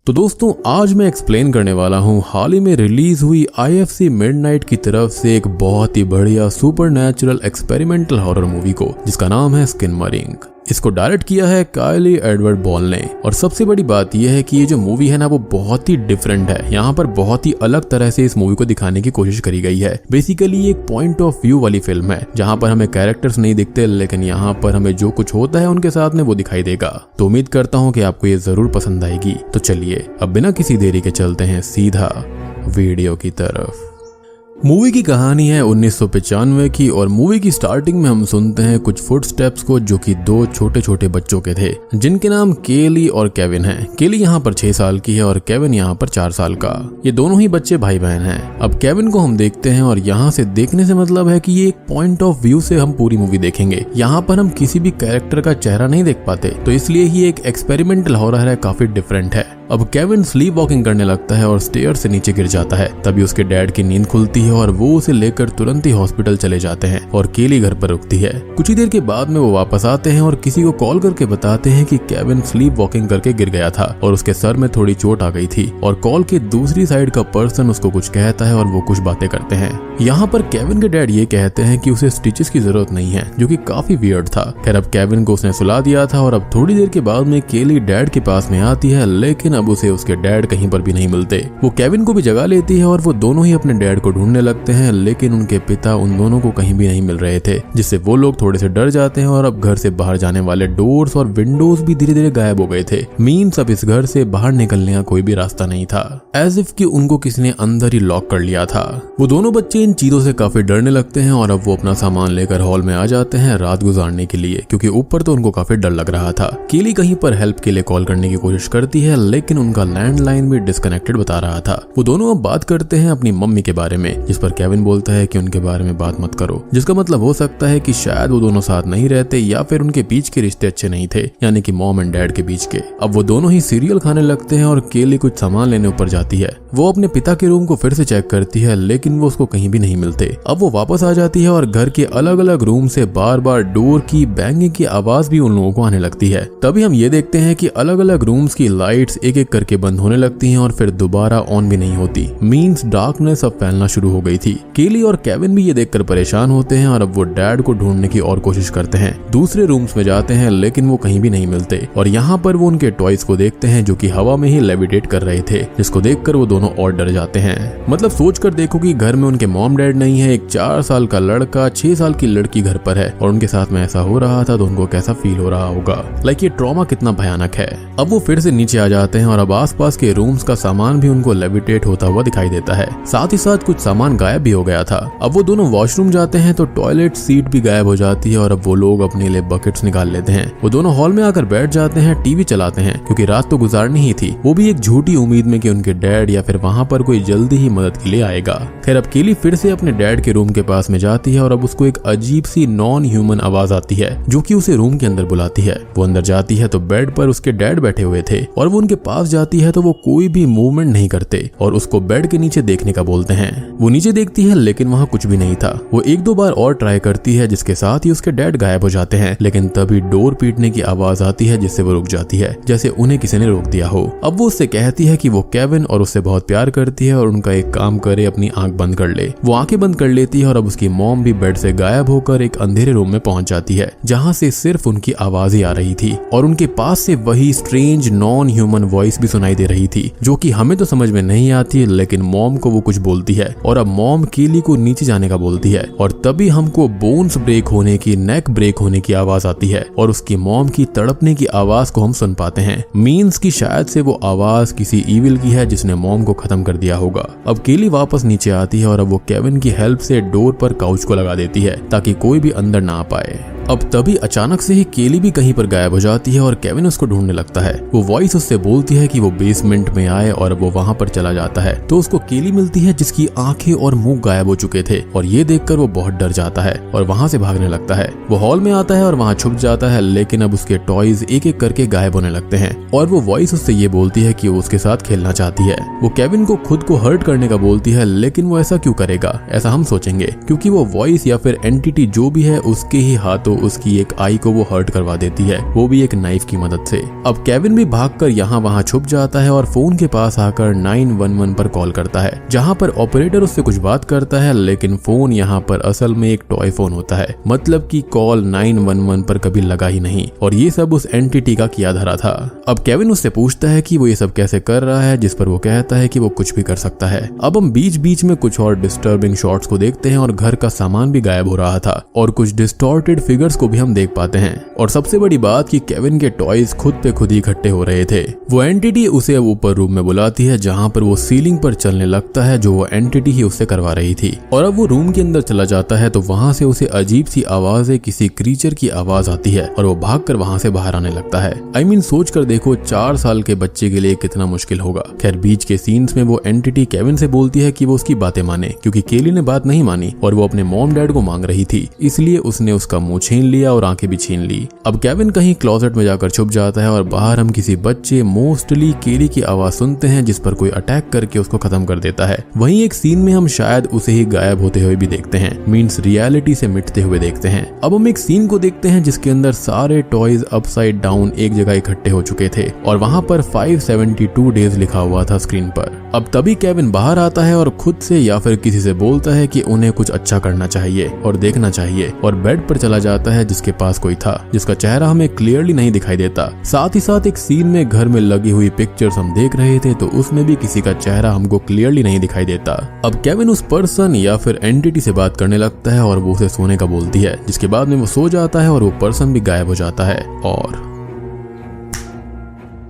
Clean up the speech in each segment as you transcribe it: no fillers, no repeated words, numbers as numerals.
तो दोस्तों आज मैं एक्सप्लेन करने वाला हूँ हाल ही में रिलीज हुई IFC मिडनाइट की तरफ से एक बहुत ही बढ़िया सुपरनैचुरल एक्सपेरिमेंटल हॉरर मूवी को, जिसका नाम है स्किनमरिंग। इसको डायरेक्ट किया है काइली एडवर्ड बॉल ने। और सबसे बड़ी बात यह है कि ये जो मूवी है ना, वो बहुत ही डिफरेंट है। यहाँ पर बहुत ही अलग तरह से इस मूवी को दिखाने की कोशिश करी गई है। बेसिकली एक पॉइंट ऑफ व्यू वाली फिल्म है, जहाँ पर हमें कैरेक्टर्स नहीं दिखते, लेकिन यहाँ पर हमें जो कुछ होता है उनके साथ में वो दिखाई देगा। तो उम्मीद करता हूँ कि आपको ये जरूर पसंद आएगी। तो चलिए अब बिना किसी देरी के चलते हैं सीधा वीडियो की तरफ। मूवी की कहानी है 1995 की और मूवी की स्टार्टिंग में हम सुनते हैं कुछ फुटस्टेप्स को, जो कि दो छोटे छोटे बच्चों के थे, जिनके नाम केली और केविन हैं। केली यहाँ पर 6 साल की है और केविन यहाँ पर 4 साल का। ये दोनों ही बच्चे भाई बहन हैं। अब केविन को हम देखते हैं और यहाँ से देखने से मतलब है कि ये एक पॉइंट ऑफ व्यू से हम पूरी मूवी देखेंगे। यहाँ पर हम किसी भी कैरेक्टर का चेहरा नहीं देख पाते, तो इसलिए ही एक एक्सपेरिमेंटल हॉरर है, काफी डिफरेंट है। अब केविन स्लीप वॉकिंग करने लगता है और स्टेयर से नीचे गिर जाता है। तभी उसके डैड की नींद खुलती है और वो उसे लेकर तुरंत ही हॉस्पिटल चले जाते हैं और केली घर पर रुकती है। कुछ ही देर के बाद में वो वापस आते हैं और किसी को कॉल करके बताते हैं कि केविन स्लीप वॉकिंग करके गिर गया था और उसके सर में थोड़ी चोट आ गई थी। और कॉल के दूसरी साइड का पर्सन उसको कुछ कहता है और वो कुछ बातें करते हैं। यहाँ पर केविन के डैड ये कहते हैं कि उसे स्टिचेस की जरूरत नहीं है, जो कि काफी वियर्ड था। खैर अब केविन को उसने सुला दिया था और अब थोड़ी देर के बाद में केली डैड के पास में आती है, लेकिन अब उसे उसके डैड कहीं पर भी नहीं मिलते। वो केविन को भी जगा लेती है और वो दोनों ही अपने डैड को ढूंढने लगते हैं, लेकिन उनके पिता उन दोनों को कहीं भी नहीं मिल रहे थे, जिससे वो लोग थोड़े से डर जाते हैं। और अब घर से बाहर जाने वाले डोर्स और विंडोज भी धीरे धीरे गायब हो गए थे। मीन्स अब इस घर से बाहर निकलने का कोई भी रास्ता नहीं था, एज इफ कि उनको किसी ने अंदर ही लॉक कर लिया था। वो दोनों बच्चे इन चीजों से काफी डरने लगते हैं और अब वो अपना सामान लेकर हॉल में आ जाते हैं रात गुजारने के लिए, क्योंकि ऊपर तो उनको काफी डर लग रहा था। केली कहीं पर हेल्प के लिए कॉल करने की कोशिश करती है, लेकिन उनका लैंडलाइन भी डिस्कनेक्टेड बता रहा था। वो दोनों अब बात करते हैं अपनी मम्मी के बारे में, जिस पर केविन बोलता है कि उनके बारे में बात मत करो, जिसका मतलब हो सकता है कि शायद वो दोनों साथ नहीं रहते या फिर उनके बीच के रिश्ते अच्छे नहीं थे, यानी कि मॉम एंड डैड के बीच के। अब वो दोनों ही सीरियल खाने लगते हैं और केली कुछ सामान लेने ऊपर जाती है। वो अपने पिता के रूम को फिर से चेक करती है, लेकिन वो उसको कहीं भी नहीं मिलते। अब वो वापस आ जाती है और घर के अलग अलग रूम से बार बार डोर की बैंगिंग की आवाज भी उन लोगों को आने लगती है। तभी हम ये देखते हैं कि अलग अलग रूम्स की लाइट्स एक एक करके बंद होने लगती हैं और फिर दोबारा ऑन भी नहीं होती। मीन्स डार्कनेस अब फैलना शुरू हो गई थी। केली और केविन भी ये देखकर परेशान होते हैं और अब वो डैड को ढूंढने की और कोशिश करते हैं। दूसरे रूम्स में जाते हैं, लेकिन वो कहीं भी नहीं मिलते। और यहाँ पर वो उनके टॉयज को देखते हैं, जो कि हवा में ही लेविटेट कर रहे थे, जिसको देखकर वो दोनों और डर जाते हैं। मतलब सोचकर देखो कि घर में उनके मॉम डैड नहीं है, एक 4 साल का लड़का 6 साल की लड़की घर पर है और उनके साथ में ऐसा हो रहा था, तो उनको कैसा फील हो रहा होगा। लाइक ये ट्रॉमा कितना भयानक है। अब वो फिर से नीचे आ जाते हैं और अब आसपास के रूम्स का सामान भी उनको लेविटेट होता हुआ दिखाई देता है। साथ ही साथ कुछ सामान गायब भी हो गया था। अब वो दोनों वॉशरूम जाते हैं तो टॉयलेट सीट भी गायब हो जाती है और अब वो लोग अपने लिए बकेट्स निकाल लेते हैं। वो दोनों हॉल में आकर बैठ जाते हैं, टीवी चलाते हैं, क्योंकि रात तो गुजारनी ही थी, वो भी एक झूठी उम्मीद में कि उनके डैड या फिर वहाँ पर कोई जल्दी ही मदद के लिए आएगा। खैर अब केली फिर से अपने डैड के रूम के पास में जाती है और अब उसको एक अजीब सी नॉन ह्यूमन आवाज आती है, जो कि उसे रूम के अंदर बुलाती है। वो अंदर जाती है तो बेड पर उसके डैड बैठे हुए थे और वो उनके पास जाती है तो वो कोई भी मूवमेंट नहीं करते और उसको बेड के नीचे देखने का बोलते हैं। वो नीचे देखती है, लेकिन वहाँ कुछ भी नहीं था। वो 1-2 बार और ट्राई करती है, जिसके साथ ही उसके डैड गायब हो जाते हैं। लेकिन तभी डोर पीटने की आवाज आती है, जिससे वो रुक जाती है, जैसे उन्हें किसी ने रोक दिया हो। अब वो उससे कहती है कि वो केविन और उससे बहुत प्यार करती है और उनका एक काम करे, अपनी आंख बंद कर ले। वो आंखें बंद कर लेती है और अब उसकी मॉम भी बेड से गायब होकर एक अंधेरे रूम में पहुंच जाती है, जहाँ से सिर्फ उनकी आवाज ही आ रही थी और उनके पास से वही स्ट्रेंज नॉन ह्यूमन वॉइस भी सुनाई दे रही थी, जो कि हमें तो समझ में नहीं आती, लेकिन मॉम को वो कुछ बोलती है। और अब मॉम केली को नीचे जाने का बोलती है और तभी हमको बोन्स ब्रेक होने की, नेक ब्रेक होने की आवाज आती है और उसकी मॉम की तड़पने की आवाज को हम सुन पाते हैं। मीन्स की शायद से वो आवाज किसी ईविल की है, जिसने मॉम को खत्म कर दिया होगा। अब केली वापस नीचे आती है और अब वो केविन की हेल्प से डोर पर काउच को लगा देती है, ताकि कोई भी अंदर ना आ पाए। अब तभी अचानक से ही केली भी कहीं पर गायब हो जाती है और केविन उसको ढूंढने लगता है। वो वॉइस उससे बोलती है कि वो बेसमेंट में आए और वो वहां पर चला जाता है, तो उसको केली मिलती है, जिसकी आंखें और मुंह गायब हो चुके थे और ये देखकर वो बहुत डर जाता है और वहां से भागने लगता है। वो हॉल में आता है और वहां छुप जाता है, लेकिन अब उसके टॉयज एक एक करके गायब होने लगते हैं और वो वॉइस उससे ये बोलती है कि वो उसके साथ खेलना चाहती है। वो केविन को खुद को हर्ट करने का बोलती है, लेकिन वो ऐसा क्यों करेगा, ऐसा हम सोचेंगे, क्योंकि वो वॉइस या फिर एंटिटी जो भी है उसके ही हाथों तो उसकी एक आई को वो हर्ट करवा देती है, वो भी एक नाइफ की मदद से। अब केविन भी भागकर यहाँ वहाँ छुप जाता है और फोन के पास आकर 911 पर कॉल करता है, जहाँ पर ऑपरेटर उससे कुछ बात करता है, लेकिन फोन यहाँ पर असल में एक टॉय फोन होता है, मतलब कि कॉल 911 पर कभी लगा ही नहीं, और ये सब उस एंटिटी का किया धरा था। अब केविन उससे पूछता है कि वो ये सब कैसे कर रहा है, जिस पर वो कहता है कि वो कुछ भी कर सकता है। अब हम बीच बीच में कुछ और डिस्टर्बिंग शॉट्स को देखते हैं और घर का सामान भी गायब हो रहा था और कुछ डिस्टॉर्टेड फिगर्स को भी हम देख पाते हैं। और सबसे बड़ी बात कि केविन के टॉयज खुद पे खुद ही इकट्ठे हो रहे थे। वो एंटिटी उसे ऊपर रूम में बुलाती है, जहाँ पर वो सीलिंग पर चलने लगता है, जो वो एंटिटी ही उससे करवा रही थी। और अब वो रूम के अंदर चला जाता है तो वहाँ से उसे अजीब सी आवाज़, किसी क्रीचर की आवाज आती है और वो भागकर वहाँ से बाहर आने लगता है। आई मीन सोच कर देखो 4 साल के बच्चे के लिए कितना मुश्किल होगा। खैर बीच के सीन्स में वो एंटिटी केविन से बोलती है कि वो उसकी बातें माने, क्योंकि केली ने बात नहीं मानी और वो अपने मॉम डैड को मांग रही थी, इसलिए उसने उसका मुंह छीन लिया और आंखें भी छीन ली। अब केविन कहीं क्लोजेट में जाकर छुप जाता है और बाहर हम किसी बच्चे, मोस्टली केली की आवाज सुनते हैं, जिस पर कोई अटैक करके उसको खत्म कर देता है। वहीं एक सीन में हम शायद उसे ही गायब होते हुए भी देखते हैं, मीन्स रियलिटी से मिटते हुए देखते हैं। अब हम एक सीन को देखते हैं जिसके अंदर सारे टॉयज अपसाइड डाउन एक जगह इकट्ठे हो चुके थे और वहां पर 572 डेज लिखा हुआ था स्क्रीन पर। अब तभी केविन बाहर आता है और खुद से या फिर किसी से बोलता है कि उन्हें कुछ अच्छा करना चाहिए और देखना चाहिए, और बेड पर चला जाता है जिसके पास कोई था, जिसका चेहरा हमें क्लियरली नहीं दिखाई देता। साथ ही साथ एक सीन में घर में लगी हुई पिक्चर्स हम देख रहे थे, तो उसमें भी किसी का चेहरा हमको क्लियरली नहीं दिखाई देता। अब केविन उस पर्सन या फिर एंटिटी से बात करने लगता है और वो उसे सोने का बोलती है, जिसके बाद में वो सो जाता है और वो पर्सन भी गायब हो जाता है। और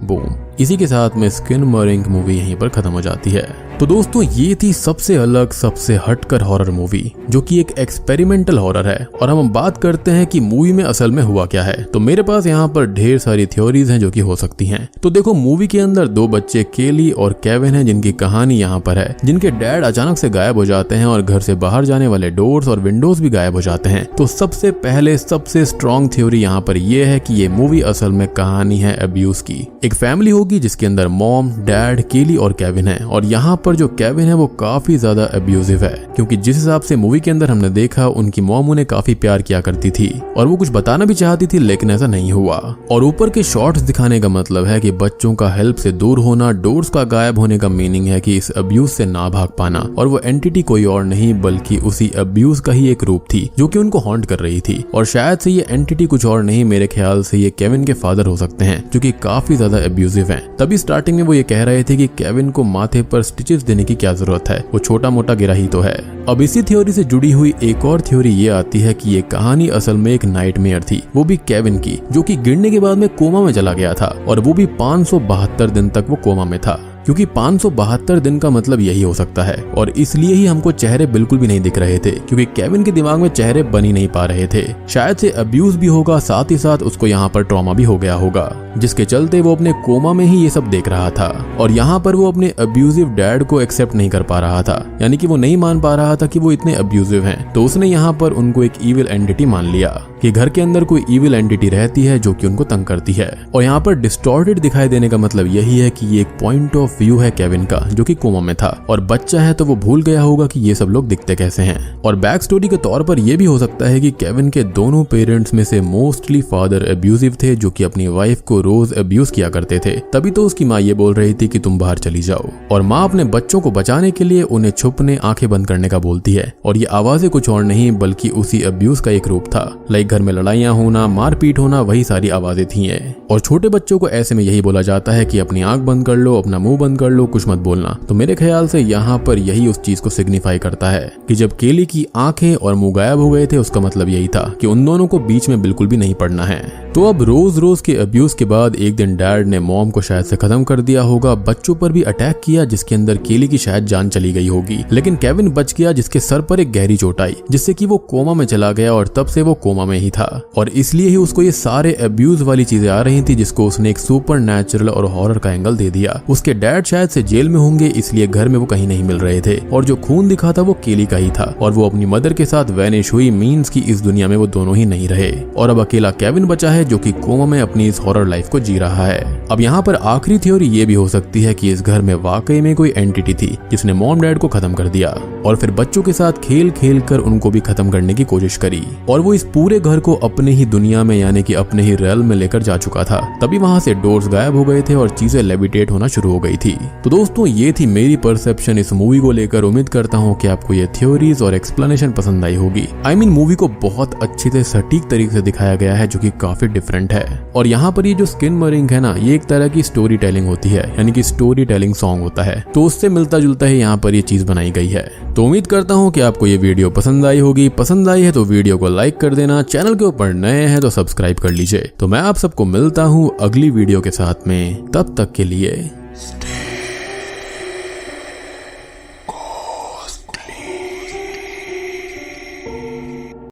बूम, इसी के साथ में स्किनमरिंग मूवी यहीं पर खत्म हो जाती है। तो दोस्तों ये थी सबसे अलग, सबसे हटकर हॉरर मूवी, जो कि एक एक्सपेरिमेंटल हॉरर है। और हम बात करते हैं कि मूवी में असल में हुआ क्या है। तो मेरे पास यहाँ पर ढेर सारी थ्योरीज हैं जो कि हो सकती हैं। तो देखो मूवी के अंदर 2 बच्चे केली और केविन हैं, जिनकी कहानी यहाँ पर है, जिनके डैड अचानक से गायब हो जाते हैं और घर से बाहर जाने वाले डोर्स और विंडोज भी गायब हो जाते हैं। तो सबसे पहले सबसे स्ट्रॉन्ग थ्योरी यहाँ पर यह है कि ये मूवी असल में कहानी है अब्यूज की। एक फैमिली होगी जिसके अंदर मॉम, डैड, केली और केविन है, और यहाँ पर जो केविन है वो काफी ज्यादा अब्यूजिव है, क्योंकि जिस हिसाब से मूवी के अंदर हमने देखा उनकी मॉम उन्हें काफी प्यार किया करती थी और वो कुछ बताना भी चाहती थी, लेकिन ऐसा नहीं हुआ। और ऊपर के शॉट्स दिखाने का मतलब है कि बच्चों का हेल्प से दूर होना, डोर्स का गायब होने का मीनिंग है कि इस अब्यूज से ना भाग पाना, और वो एंटिटी कोई और नहीं बल्कि उसी अब्यूज का ही एक रूप थी जो कि उनको हॉन्ट कर रही थी। और शायद से ये एंटिटी कुछ और नहीं, मेरे ख्याल से ये केविन के फादर हो सकते हैं, जो कि काफी ज्यादा अब्यूजिव हैं। तभी स्टार्टिंग में वो ये कह रहे थे कि केविन को माथे पर स्टिचेस देने की क्या जरूरत है, वो छोटा मोटा गिरा ही तो है। अब इसी थ्योरी से जुड़ी हुई एक और थ्योरी ये आती है कि ये कहानी असल में एक नाइटमेयर थी, वो भी केविन की, जो कि गिरने के बाद में कोमा में चला गया था, और वो भी 572 दिन तक वो कोमा में था, क्योंकि 572 दिन का मतलब यही हो सकता है। और इसलिए ही हमको चेहरे बिल्कुल भी नहीं दिख रहे थे, क्योंकि केविन के दिमाग में चेहरे बन ही नहीं पा रहे थे। शायद से अब्यूज भी होगा, साथ ही साथ उसको यहाँ पर ट्रॉमा भी हो गया होगा, जिसके चलते वो अपने कोमा में ही ये सब देख रहा था। और यहाँ पर वो अपने अब्यूजिव डैड को एक्सेप्ट नहीं कर पा रहा था, यानी कि वो नहीं मान पा रहा था कि वो इतने अब्यूजिव हैं। तो उसने यहाँ पर उनको एक ईविल एंटिटी मान लिया कि घर के अंदर कोई ईविल एंटिटी रहती है जो कि उनको तंग करती है। और यहाँ पर डिस्टॉर्टेड दिखाई देने का मतलब यही है कि ये एक पॉइंट ऑफ व्यू है केविन का, जो कि कोमा में था, और बच्चा है तो वो भूल गया होगा कि ये सब लोग दिखते कैसे हैं। और बैक स्टोरी के तौर पर यह भी हो सकता है कि केविन के दोनों पेरेंट्स में से मोस्टली फादर अब्यूजिव थे, जो कि अपनी वाइफ को रोज अब्यूज किया करते थे। तभी तो उसकी माँ ये बोल रही थी कि तुम बाहर चली जाओ, और माँ अपने बच्चों को बचाने के लिए उन्हें छुपने, आंखें बंद करने का बोलती है। और ये आवाजें कुछ और नहीं बल्कि उसी अब्यूज का एक रूप था। लाइक घर में लड़ाइयाँ होना, मारपीट होना, वही सारी आवाजें थी। और छोटे बच्चों को ऐसे में यही बोला जाता है कि अपनी आंख बंद कर लो, अपना मुंह बंद कर लो, कुछ मत बोलना। तो मेरे ख्याल से यहाँ पर यही उस चीज को सिग्निफाई करता है कि जब केली की आंखें और मुंह गायब हो गए थे, उसका मतलब यही था कि उन दोनों को बीच में बिल्कुल भी नहीं पड़ना है। तो अब रोज रोज के अब्यूज के बाद एक दिन डैड ने मॉम को शायद से खत्म कर दिया होगा, बच्चों पर भी अटैक किया, जिसके अंदर केली की शायद जान चली गई होगी, लेकिन केविन बच गया, जिसके सर पर एक गहरी चोट आई, जिससे कि वो कोमा में चला गया, और तब से वो कोमा में ही था। और इसलिए ही उसको ये सारे अब्यूज वाली चीजें आ रही थी, जिसको उसने एक सुपर नेचुरल और हॉरर का एंगल दे दिया। उसके डैड शायद से जेल में होंगे, इसलिए घर में वो कहीं नहीं मिल रहे थे, और जो खून दिखा था वो केली का ही था, और वो अपनी मदर के साथ वैनिश हुई, मीन्स की इस दुनिया में वो दोनों ही नहीं रहे, और अब अकेला केविन बचा है, है जो कि कोमा में अपनी इस हॉरर लाइफ को जी रहा है। अब यहाँ पर आखिरी थ्योरी ये भी हो सकती है कि इस घर में वाकई में कोई एंटिटी थी जिसने मॉम डैड को खत्म कर दिया और फिर बच्चों के साथ खेल खेल कर उनको भी खत्म करने की कोशिश करी और वो इस पूरे घर को अपने ही दुनिया में यानी कि अपने ही रियल में लेकर जा चुका था। तभी वहां से डोर्स गायब हो गए थे और चीजें लेविटेट होना शुरू हो गई थी। तो दोस्तों ये थी मेरी परसेप्शन इस मूवी को लेकर। उम्मीद करता हूँ कि आपको ये थ्योरीज और एक्सप्लेनेशन पसंद आई होगी। मूवी को बहुत अच्छे से सटीक तरीके से दिखाया गया है जो कि काफी डिफरेंट है। और यहाँ पर ये जो स्किनमरिंग है ना, ये एक तरह की स्टोरी टेलिंग होती है, यानी कि स्टोरी टेलिंग सॉन्ग होता है, तो उससे मिलता जुलता ही यहाँ पर ये चीज बनाई गई है। तो उम्मीद करता हूँ कि आपको ये वीडियो पसंद आई होगी। पसंद आई है तो वीडियो को लाइक कर देना, चैनल के ऊपर नए हैं तो सब्सक्राइब कर लीजिए। तो मैं आप सबको मिलता हूँ अगली वीडियो के साथ में, तब तक के लिए